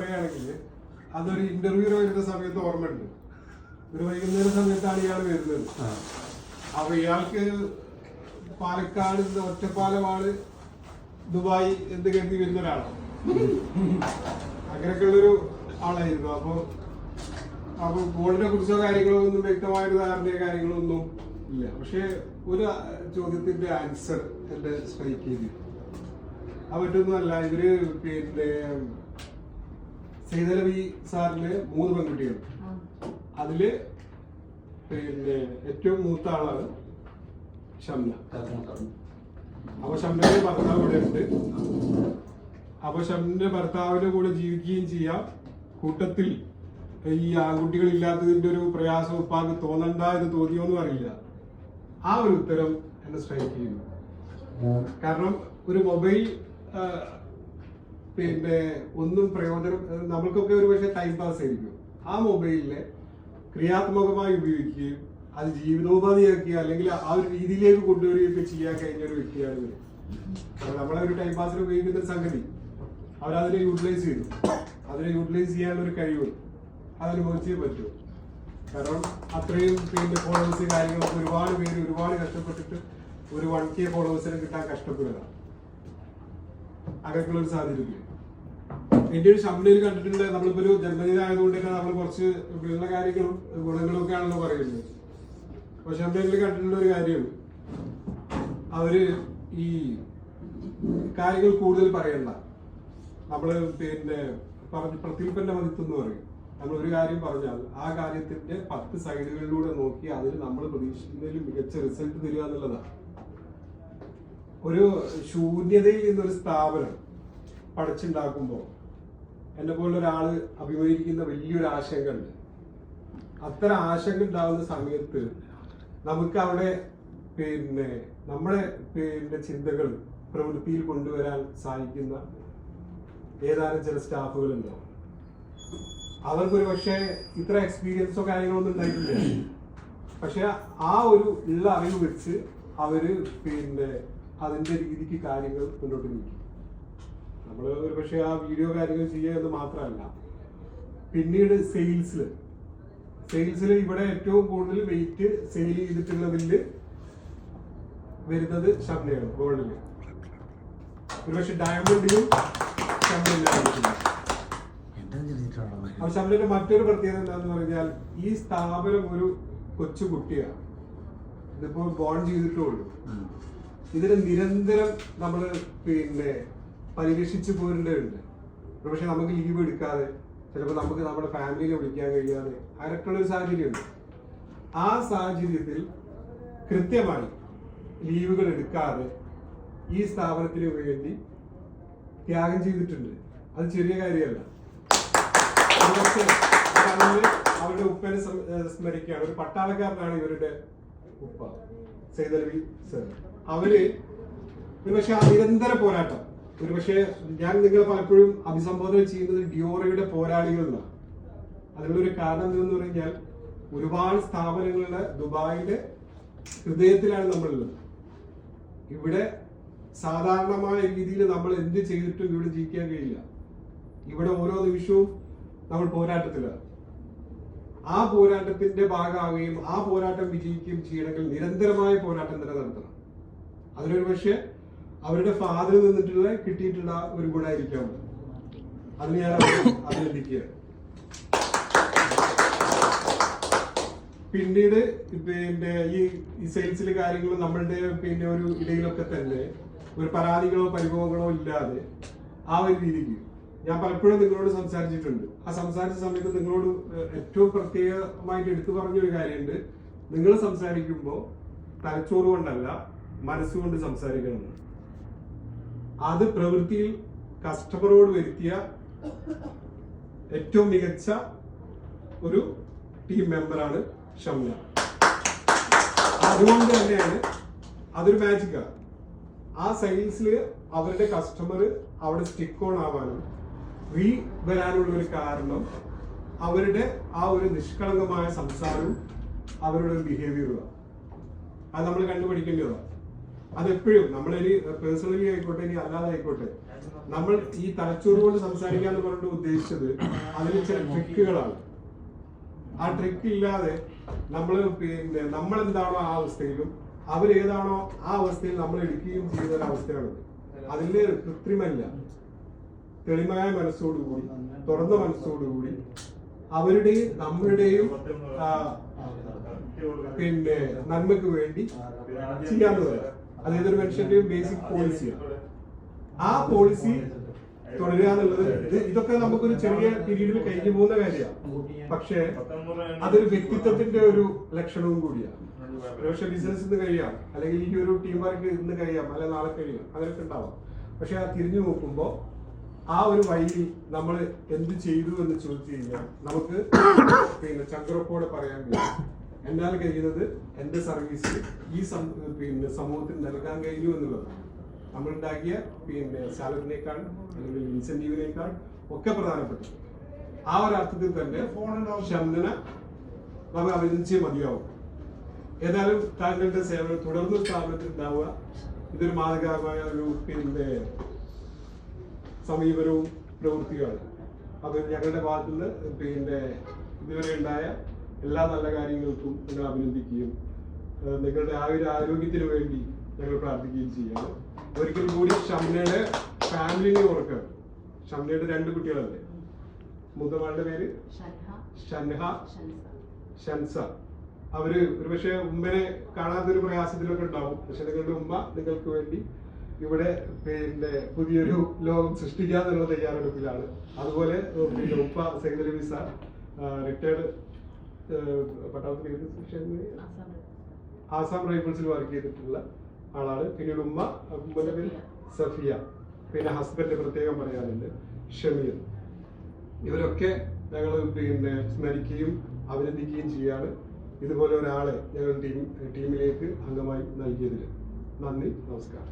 പറയുകയാണെങ്കിൽ അതൊരു ഇന്റർവ്യൂ വരുന്ന സമയത്ത് ഓർമ്മയുണ്ട്. ഒരു വൈകുന്നേര സമയത്താണ് ഇയാൾ വരുന്നത്. അപ്പൊ ഇയാൾക്ക് പാലക്കാട് ഒറ്റപ്പാലമാണ് ദുബായ് എന്ന് കരുതി വരുന്ന ഒരാളാണ്. അങ്ങനെയൊക്കെയുള്ളൊരു ആളായിരുന്നു. അപ്പൊ ഗോൾഡിനെ കുറിച്ചോ കാര്യങ്ങളോ ഒന്നും വ്യക്തമായൊരു ധാരണയോ കാര്യങ്ങളോ ഒന്നും ഇല്ല. പക്ഷെ ഒരു ചോദ്യത്തിന്റെ ആൻസർ എന്റെ സ്ട്രൈക്ക് ചെയ്തു. അത് മറ്റൊന്നുമല്ല, ഇവര് പിന്നെ സൈദലവി സാറിന് 3 പെൺകുട്ടികൾ. അതില് പിന്നെ ഏറ്റവും മൂത്ത ആളാണ് ഷംന. അപ്പൊ ഷംനയുടെ ഭർത്താവ് ഇവിടെ ഉണ്ട്. അപ്പൊ ഷംനയുടെ ഭർത്താവിന്റെ കൂടെ ജീവിക്കുകയും ചെയ്യാം. കൂട്ടത്തിൽ ഈ ആൺകുട്ടികൾ ഇല്ലാത്തതിന്റെ ഒരു പ്രയാസം ഉപ്പാക്ക് തോന്നണ്ട എന്ന് തോന്നിയോന്നും അറിയില്ല. ആ ഒരു ഉത്തരം എന്നെ സ്ട്രൈക്ക് ചെയ്യുന്നു. കാരണം ഒരു മൊബൈൽ പിന്നെ ഒന്നും പ്രയോജനം, നമ്മൾക്കൊക്കെ ഒരു പക്ഷേ ടൈം പാസ് ആയിരിക്കും. ആ മൊബൈലിനെ ക്രിയാത്മകമായി ഉപയോഗിക്കുകയും അത് ജീവിതോപാധിയാക്കുക അല്ലെങ്കിൽ ആ ഒരു രീതിയിലേക്ക് കൊണ്ടുവരികയൊക്കെ ചെയ്യാൻ കഴിഞ്ഞ ഒരു വ്യക്തിയാണ് ഇവർ. നമ്മളെ ഒരു ടൈം പാസിന് ഉപയോഗിക്കുന്ന ഒരു സംഗതി അവരതിനെ യൂട്ടിലൈസ് ചെയ്തു. അതിനെ യൂട്ടിലൈസ് ചെയ്യാനുള്ള ഒരു കഴിവ് അതനുഭവിച്ചേ പറ്റൂ. കാരണം അത്രയും പിന്നെ ഫോളോവേഴ്സ് കാര്യങ്ങളൊക്കെ ഒരുപാട് പേര് ഒരുപാട് കഷ്ടപ്പെട്ടിട്ട് ഒരു 1K ഫോളോവേഴ്സിനെ കിട്ടാൻ കഷ്ടപ്പെടുക. അങ്ങനെയൊക്കെയുള്ള ഒരു സാഹചര്യത്തിൽ എന്റെ ഒരു ഷംനയിൽ കണ്ടിട്ടുണ്ട്. നമ്മളിപ്പോ ഒരു ജന്മദിനം ആയതുകൊണ്ട് തന്നെ നമ്മൾ കുറച്ച് ഉള്ള കാര്യങ്ങളും ഗുണങ്ങളും ഒക്കെ ആണല്ലോ പറയുന്നത്. അപ്പൊ ഷംനയിൽ കണ്ടിട്ടുള്ള ഒരു കാര്യം, അവര് ഈ കാര്യങ്ങൾ കൂടുതൽ പറയണ്ട. നമ്മള് പിന്നെ പ്രത്യുൽപ്പന്ന മതിത്വം എന്ന് പറയും. നമ്മൾ ഒരു കാര്യം പറഞ്ഞാൽ ആ കാര്യത്തിന്റെ 10 സൈഡുകളിലൂടെ നോക്കി അതിൽ നമ്മൾ പ്രതീക്ഷിക്കുന്നതിൽ മികച്ച റിസൾട്ട് തരിക എന്നുള്ളതാണ്. ഒരു ശൂന്യതയിൽ നിന്നൊരു സ്ഥാപനം പഠിച്ചുണ്ടാക്കുമ്പോൾ എന്നെ പോലുള്ള ഒരാള് അഭിമുഖീകരിക്കുന്ന വലിയൊരു ആശങ്ക ഉണ്ട്. അത്തരം ആശങ്ക ഉണ്ടാകുന്ന സമയത്ത് നമുക്ക് അവിടെ പിന്നെ നമ്മുടെ ചിന്തകൾ പ്രവൃത്തിയിൽ കൊണ്ടുവരാൻ സഹായിക്കുന്ന ഏതാനും ചില സ്റ്റാഫുകൾ ഉണ്ടാവും. അവർക്കൊരു പക്ഷേ ഇത്ര എക്സ്പീരിയൻസോ കാര്യങ്ങളൊന്നും ഉണ്ടായിട്ടില്ല. പക്ഷെ ആ ഒരു ഉള്ള അറിവ് വെച്ച് അവര് പിന്നെ അതിന്റെ രീതിക്ക് കാര്യങ്ങൾ മുന്നോട്ട് നീക്കും. നമ്മൾ ഒരു പക്ഷെ ആ വീഡിയോ കാര്യങ്ങൾ ചെയ്യുക എന്ന് മാത്രമല്ല, പിന്നീട് സെയിൽസിൽ ഇവിടെ ഏറ്റവും കൂടുതൽ വെയിറ്റ് സെയിൽ ചെയ്തിട്ടുള്ളതിൽ വരുന്നത് ഷംനയാണ്. ഗോൾഡില് ഒരുപക്ഷെ ഡയമണ്ടിലും ഷംനയിലാണ്. അപ്പൊ ഷംനയുടെ മറ്റൊരു പ്രത്യേകത എന്താന്ന് പറഞ്ഞാൽ ഈ സ്ഥാപനം ഒരു കൊച്ചു കുട്ടിയാണ്. ഇതിപ്പോ ബോൺ ചെയ്തിട്ടുള്ളൂ. ഇതിനെ നിരന്തരം നമ്മൾ പിന്നെ പരിരക്ഷിച്ചു പോരേണ്ടതുണ്ട്. പക്ഷെ നമുക്ക് ലീവ് എടുക്കാതെ ചിലപ്പോൾ നമുക്ക് നമ്മുടെ ഫാമിലിയെ വിളിക്കാൻ കഴിയാതെ അങ്ങനെയൊക്കെയുള്ള ഒരു സാഹചര്യമുണ്ട്. ആ സാഹചര്യത്തിൽ കൃത്യമായി ലീവുകൾ എടുക്കാതെ ഈ സ്ഥാപനത്തിന് വേണ്ടി ത്യാഗം ചെയ്തിട്ടുണ്ട്. അത് ചെറിയ കാര്യമല്ല. അവരുടെ ഉപ്പനെ സ്മരിക്കുകയാണ്. ഒരു പട്ടാളക്കാരനാണ് ഇവരുടെ ഉപ്പ, സൈദലവി സർ. അവര് ഒരുപക്ഷെ ആ നിരന്തര പോരാട്ടം, ഒരുപക്ഷെ ഞാൻ നിങ്ങളെ പലപ്പോഴും അഭിസംബോധന ചെയ്യുന്നത് ഡിയോറയുടെ പോരാളികളാണ്. അതിനുള്ളൊരു കാരണം എന്തെന്ന് പറഞ്ഞാൽ ഒരുപാട് സ്ഥാപനങ്ങളുടെ ദുബായിയുടെ ഹൃദയത്തിലാണ് നമ്മളുള്ളത്. ഇവിടെ സാധാരണമായ രീതിയിൽ നമ്മൾ എന്ത് ചെയ്തിട്ടും ഇവിടെ ജീവിക്കാൻ കഴിയില്ല. ഇവിടെ ഓരോ നിമിഷവും നമ്മൾ പോരാട്ടത്തിലാണ്. ആ പോരാട്ടത്തിന്റെ ഭാഗമാവുകയും ആ പോരാട്ടം വിജയിക്കുകയും ചെയ്യണമെങ്കിൽ നിരന്തരമായ പോരാട്ടം തന്നെ നടത്തണം. അതിനൊരു പക്ഷെ അവരുടെ ഫാദറിൽ നിന്നിട്ടുള്ള കിട്ടിയിട്ടുള്ള ഒരു ഗുണമായിരിക്കാം. അതിന് ഞാൻ അഭിനന്ദിക്കുകയാണ്. പിന്നീട് പിന്നെ ഈ സെയിൽസിലെ കാര്യങ്ങളും നമ്മളുടെ പിന്നെ ഒരു ഇടയിലൊക്കെ തന്നെ ഒരു പരാതികളോ പരിഭവങ്ങളോ ഇല്ലാതെ ആ ഒരു രീതിക്ക് ഞാൻ പലപ്പോഴും നിങ്ങളോട് സംസാരിച്ചിട്ടുണ്ട്. ആ സംസാരിച്ച സമയത്ത് നിങ്ങളോട് ഏറ്റവും പ്രത്യേകമായിട്ട് എടുത്തു പറഞ്ഞൊരു കാര്യമുണ്ട്. നിങ്ങൾ സംസാരിക്കുമ്പോൾ തലച്ചോറ് കൊണ്ടല്ല മനസ്സുകൊണ്ട് സംസാരിക്കണം. അത് പ്രവൃത്തിയിൽ കസ്റ്റമറോട് വരുത്തിയ ഏറ്റവും മികച്ച ഒരു ടീം മെമ്പറാണ് ഷംന. അതുകൊണ്ട് തന്നെയാണ് അതൊരു മാജിക്കാണ്. ആ സെയിൽസിൽ അവരുടെ കസ്റ്റമർ അവിടെ സ്റ്റിക്ക് ഓൺ ആവാനും വരാനുള്ള ഒരു കാരണം അവരുടെ ആ ഒരു നിഷ്കളങ്കമായ സംസാരവും അവരുടെ ഒരു ബിഹേവിയറുമാണ്. അത് നമ്മൾ കണ്ടുപിടിക്കേണ്ടതാണ്. അതെപ്പോഴും നമ്മളിനി പേഴ്സണലി ആയിക്കോട്ടെ ഇനി അല്ലാതെ ആയിക്കോട്ടെ, നമ്മൾ ഈ തലച്ചോറ് കൊണ്ട് സംസാരിക്കാന്ന് പറഞ്ഞിട്ട് ഉദ്ദേശിച്ചത് അതിന് ചില ട്രിക്കുകളാണ്. ആ ട്രിക്ക് ഇല്ലാതെ നമ്മളെന്താണോ ആ അവസ്ഥയിലും അവരേതാണോ ആ അവസ്ഥയിൽ നമ്മൾ എടുക്കുകയും ചെയ്യുന്ന ഒരു അവസ്ഥയാണ്. അതില് കൃത്രിമല്ല, തെളിമയായ മനസ്സോടുകൂടി, തുറന്ന മനസ്സോടുകൂടി അവരുടെയും നമ്മളുടെയും നന്മയ്ക്ക് വേണ്ടി ചെയ്യാവുന്നതാണ്. അത് ഏതൊരു മനുഷ്യന്റെയും ബേസിക് പോളിസിയാണ്. ആ പോളിസി തുടരുക എന്നുള്ളത് ഇതൊക്കെ നമുക്കൊരു ചെറിയ പീരീഡിൽ കഴിഞ്ഞു പോകുന്ന കാര്യമാണ്. പക്ഷേ അതൊരു വ്യക്തിത്വത്തിന്റെ ഒരു ലക്ഷണവും കൂടിയാണ്. പക്ഷെ ബിസിനസ് ഇന്ന് കഴിയാം, അല്ലെങ്കിൽ ഈ ഒരു ടീം വർക്ക് ഇന്ന് കഴിയാം, അല്ലെങ്കിൽ നാളെ കഴിയാം, അങ്ങനെയൊക്കെ ഉണ്ടാവാം. പക്ഷെ ആ തിരിഞ്ഞു നോക്കുമ്പോൾ ആ ഒരു വഴി നമ്മൾ എന്ത് ചെയ്തു എന്ന് ചോദിച്ചു കഴിഞ്ഞാൽ നമുക്ക് ചങ്കുറപ്പോടെ പറയാൻ കഴിയും, എന്നാൽ കഴിയുന്നത് എന്റെ സർവീസ് ഈ സമൂഹത്തിന് നൽകാൻ കഴിഞ്ഞു എന്നുള്ളതാണ്. നമ്മളുണ്ടാക്കിയ സാലറിനേക്കാൾ അല്ലെങ്കിൽ ഇൻസെന്റീവിനേക്കാൾ ഒക്കെ പ്രധാനപ്പെട്ട ആ ഒരു അർത്ഥത്തിൽ തന്നെ ഷംനന നമ്മൾ അഭിനന്ദിച്ചേ മതിയാവും. ഏതായാലും താങ്കളുടെ സേവനം തുടർന്ന് സ്ഥാപനത്തിൽ ഉണ്ടാവുക. ഇതൊരു മാതൃകാപരമായ ഒരു സമീപനവും പ്രവൃത്തിയാണ്. അത് ഞങ്ങളുടെ ഭാഗത്തുനിന്ന് ഇതുവരെ ഉണ്ടായ എല്ലാ നല്ല കാര്യങ്ങൾക്കും നിങ്ങൾ അഭിനന്ദിക്കുകയും നിങ്ങളുടെ ആ ഒരു ആരോഗ്യത്തിന് വേണ്ടി ഞങ്ങൾ പ്രാർത്ഥിക്കുകയും ചെയ്യാണ്. ഒരിക്കൽ കൂടി ഷംനയുടെ ഫാമിലിനെ ഓർക്കുക. ഷംനയുടെ 2 കുട്ടികളല്ലേ? മൂത്തമാളുടെ പേര് ഷൻഹ, ഷൻസ. അവര് ഒരുപക്ഷെ ഉമ്മനെ കാണാത്തൊരു പ്രയാസത്തിലൊക്കെ ഉണ്ടാവും. പക്ഷെ നിങ്ങളുടെ ഉമ്മ നിങ്ങൾക്ക് വേണ്ടി ഇവിടെ പുതിയൊരു ലോകം സൃഷ്ടിക്കാനുള്ള തയ്യാറെടുപ്പിലാണ്. അതുപോലെ ഉപ്പ സെക്രട്ടറി വിസ റിട്ടയർഡ് പട്ടാളത്തിൽ ആസാം റൈഫിൾസിൽ വർക്ക് ചെയ്തിട്ടുള്ള ആളാണ്. പിന്നീട് ഉമ്മന്റെ പേര് സഫിയ, പിന്നെ ഹസ്ബൻഡ് പ്രത്യേകം പറയാനുണ്ട് ഷമീർ. ഇവരൊക്കെ ഞങ്ങൾ സ്മരിക്കുകയും അഭിനന്ദിക്കുകയും ചെയ്യാണ്. ഇതുപോലെ ഒരാളെ ഞങ്ങൾ ടീമിലേക്ക് അംഗമായി നൽകിയതിൽ നന്ദി, നമസ്കാരം.